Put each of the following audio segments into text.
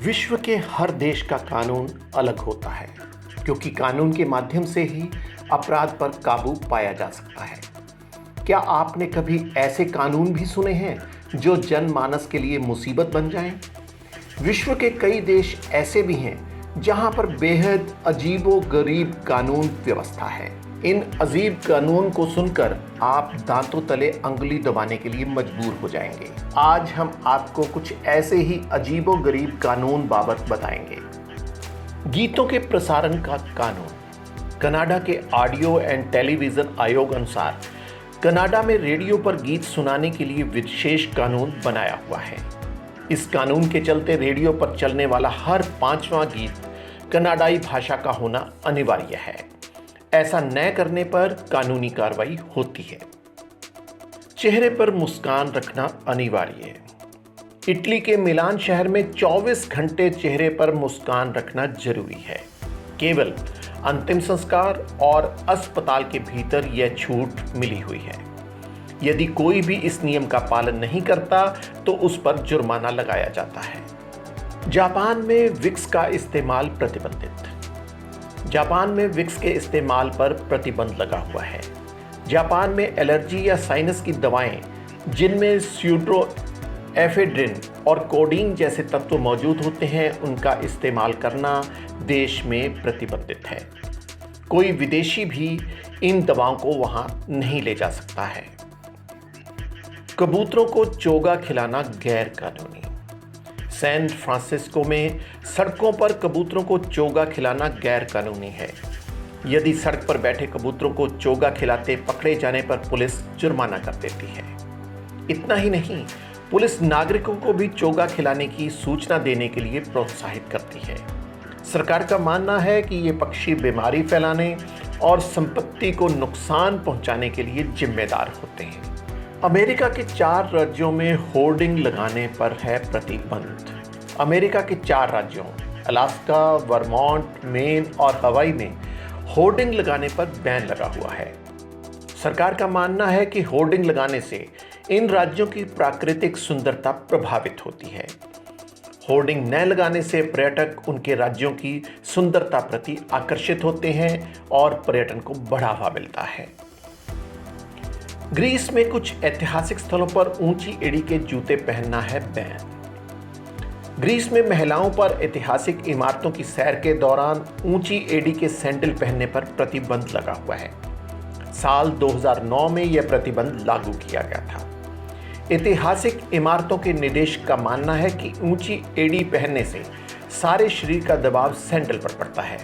विश्व के हर देश का कानून अलग होता है क्योंकि कानून के माध्यम से ही अपराध पर काबू पाया जा सकता है। क्या आपने कभी ऐसे कानून भी सुने हैं जो जनमानस के लिए मुसीबत बन जाएं? विश्व के कई देश ऐसे भी हैं जहां पर बेहद अजीबो-गरीब कानून व्यवस्था है। इन अजीब कानून को सुनकर आप दांतों तले अंगुली दबाने के लिए मजबूर हो जाएंगे। आज हम आपको कुछ ऐसे ही अजीबो-गरीब कानून बाबत बताएंगे। गीतों के प्रसारण का कानून। कनाडा के ऑडियो एंड टेलीविजन आयोग अनुसार कनाडा में रेडियो पर गीत सुनाने के लिए विशेष कानून बनाया हुआ है। इस कानून के चलते रेडियो पर चलने वाला हर 5वां गीत कनाडाई भाषा का होना अनिवार्य है। ऐसा न करने पर कानूनी कार्रवाई होती है। चेहरे पर मुस्कान रखना अनिवार्य है। इटली के मिलान शहर में 24 घंटे चेहरे पर मुस्कान रखना जरूरी है। केवल अंतिम संस्कार और अस्पताल के भीतर यह छूट मिली हुई है। यदि कोई भी इस नियम का पालन नहीं करता तो उस पर जुर्माना लगाया जाता है। जापान में विक्स का इस्तेमाल प्रतिबंधित। जापान में विक्स के इस्तेमाल पर प्रतिबंध लगा हुआ है। जापान में एलर्जी या साइनस की दवाएं जिनमें स्यूडोएफेड्रिन और कोडीन जैसे तत्व मौजूद होते हैं उनका इस्तेमाल करना देश में प्रतिबंधित है। कोई विदेशी भी इन दवाओं को वहां नहीं ले जा सकता है। कबूतरों को चोगा खिलाना गैर कानूनी। सैन फ्रांसिस्को में सड़कों पर कबूतरों को चोगा खिलाना गैर कानूनी है। यदि सड़क पर बैठे कबूतरों को चोगा खिलाते पकड़े जाने पर पुलिस जुर्माना कर देती है। इतना ही नहीं, पुलिस नागरिकों को भी चोगा खिलाने की सूचना देने के लिए प्रोत्साहित करती है। सरकार का मानना है कि ये पक्षी बीमारी फैलाने और संपत्ति को नुकसान पहुंचाने के लिए जिम्मेदार होते हैं। अमेरिका के 4 राज्यों में होर्डिंग लगाने पर है प्रतिबंध। अमेरिका के 4 राज्यों अलास्का, वर्मोंट, मेन और हवाई में होर्डिंग लगाने पर बैन लगा हुआ है। सरकार का मानना है कि होर्डिंग लगाने से इन राज्यों की प्राकृतिक सुंदरता प्रभावित होती है। होर्डिंग न लगाने से पर्यटक उनके राज्यों की सुंदरता प्रति आकर्षित होते हैं और पर्यटन को बढ़ावा मिलता है। ग्रीस में कुछ ऐतिहासिक स्थलों पर ऊंची एड़ी के जूते पहनना है बैन। ग्रीस में महिलाओं पर ऐतिहासिक इमारतों की सैर के दौरान ऊंची एड़ी के सैंडल पहनने पर प्रतिबंध लगा हुआ है। साल 2009 में यह प्रतिबंध लागू किया गया था। ऐतिहासिक इमारतों के निदेशक का मानना है कि ऊंची एड़ी पहनने से सारे शरीर का दबाव सैंडल पर पड़ता है,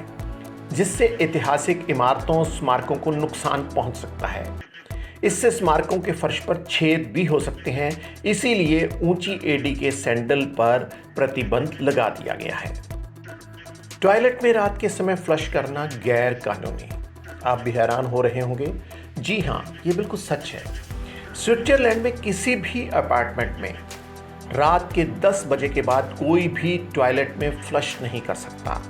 जिससे ऐतिहासिक इमारतों स्मारकों को नुकसान पहुंच सकता है। इससे स्मारकों के फर्श पर छेद भी हो सकते हैं, इसीलिए ऊंची एड़ी के सैंडल पर प्रतिबंध लगा दिया गया है। टॉयलेट में रात के समय फ्लश करना गैर कानूनी। आप भी हैरान हो रहे होंगे। जी हाँ, ये बिल्कुल सच है। स्विट्जरलैंड में किसी भी अपार्टमेंट में रात के 10 बजे के बाद कोई भी टॉयलेट में फ्लश नहीं कर सकता,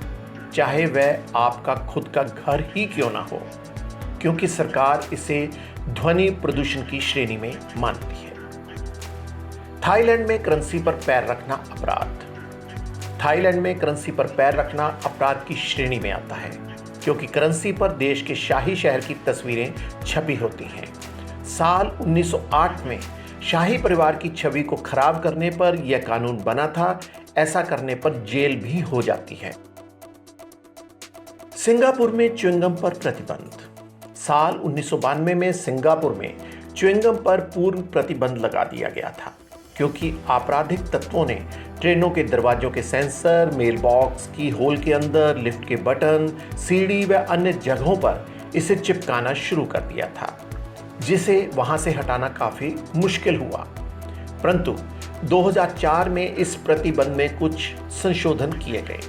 चाहे वह आपका खुद का घर ही क्यों ना हो, क्योंकि सरकार इसे ध्वनि प्रदूषण की श्रेणी में मानती है। थाईलैंड में करेंसी पर पैर रखना अपराध। थाईलैंड में करेंसी पर पैर रखना अपराध की श्रेणी में आता है, क्योंकि करेंसी पर देश के शाही शहर की तस्वीरें छपी होती हैं। साल 1908 में शाही परिवार की छवि को खराब करने पर यह कानून बना था। ऐसा करने पर जेल भी हो जाती है। सिंगापुर में च्युइंगम पर प्रतिबंध। साल 1992 में सिंगापुर में च्युइंगम पर पूर्ण प्रतिबंध लगा दिया गया था, क्योंकि आपराधिक तत्वों ने ट्रेनों के दरवाजों के सेंसर, मेल बॉक्स की होल के अंदर, लिफ्ट के बटन, सीढ़ी व अन्य जगहों पर इसे चिपकाना शुरू कर दिया था, जिसे वहां से हटाना काफी मुश्किल हुआ। परंतु 2004 में इस प्रतिबंध में कुछ संशोधन किए गए।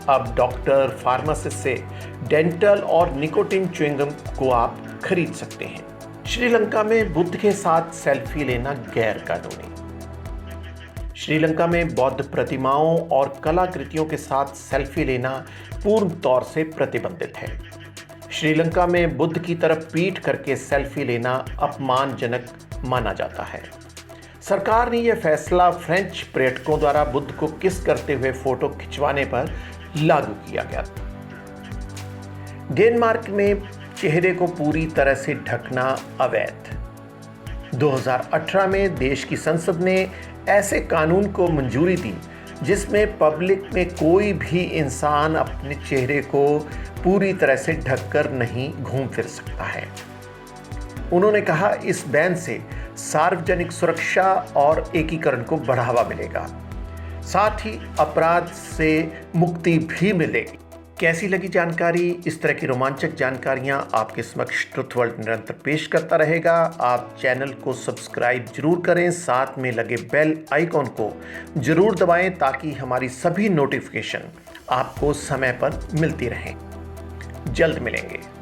अब डॉक्टर, फार्मासिस्ट से डेंटल और निकोटिन च्युइंगम को आप खरीद सकते हैं। श्रीलंका में बुद्ध के साथ सेल्फी लेना गैर कानूनी। श्रीलंका में बौद्ध प्रतिमाओं और कलाकृतियों के साथ सेल्फी लेना पूर्ण तौर से प्रतिबंधित है। श्रीलंका में बुद्ध की तरफ पीठ करके सेल्फी लेना अपमानजनक माना जाता है। सरकार ने यह फैसला फ्रेंच पर्यटकों द्वारा बुद्ध को किस करते हुए फोटो खिंचवाने पर लागू किया गया। डेनमार्क में चेहरे को पूरी तरह से ढकना अवैध। 2018 में देश की संसद ने ऐसे कानून को मंजूरी दी जिसमें पब्लिक में कोई भी इंसान अपने चेहरे को पूरी तरह से ढककर नहीं घूम फिर सकता है। उन्होंने कहा, इस बैन से सार्वजनिक सुरक्षा और एकीकरण को बढ़ावा मिलेगा, साथ ही अपराध से मुक्ति भी मिलेगी। कैसी लगी जानकारी? इस तरह की रोमांचक जानकारियां आपके समक्ष ट्रुथ वर्ल्ड निरंतर पेश करता रहेगा। आप चैनल को सब्सक्राइब जरूर करें, साथ में लगे बेल आइकॉन को जरूर दबाएं ताकि हमारी सभी नोटिफिकेशन आपको समय पर मिलती रहें। जल्द मिलेंगे।